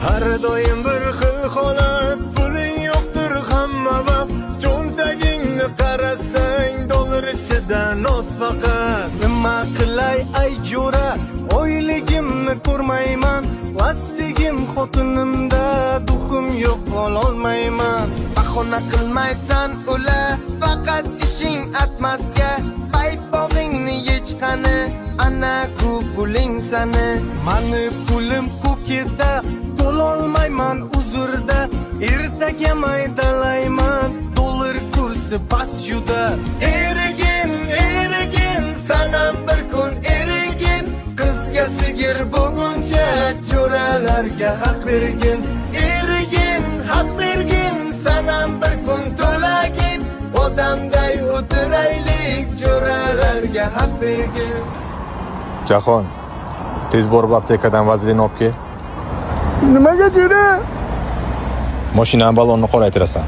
Har doim bir xil holat, puling yo'qdir hamma vaqt. Cho'ntagingni qarasang, dollar ichida nos faqat. Nima qilay ay jo'ra, oyligimni ko'rmayman. Lastigim xotinimda, duxim yo'q ololmayman. Bahona qilmaysan ula, faqat ishing atmasga. Paypog'ingni yechqani, ana ko'p puling sani. Mani pulim ko'kida, to'lolmayman uzrda. Ertaga maydalayman, dollar kursi past juda. Erigin, sanam bir kun erigin. Qizga sigir bo'lguncha, jo'ralarga haq bergin. Erigin, haq bergin, sanam bir kun to'lagin. Odamday o'tiraylik, jo'ralarga haq bergin. Jahon, tez borib aptekadan vazelin olib kel. Nimaga jo'ra? Mashina ballonni qoraytirasan.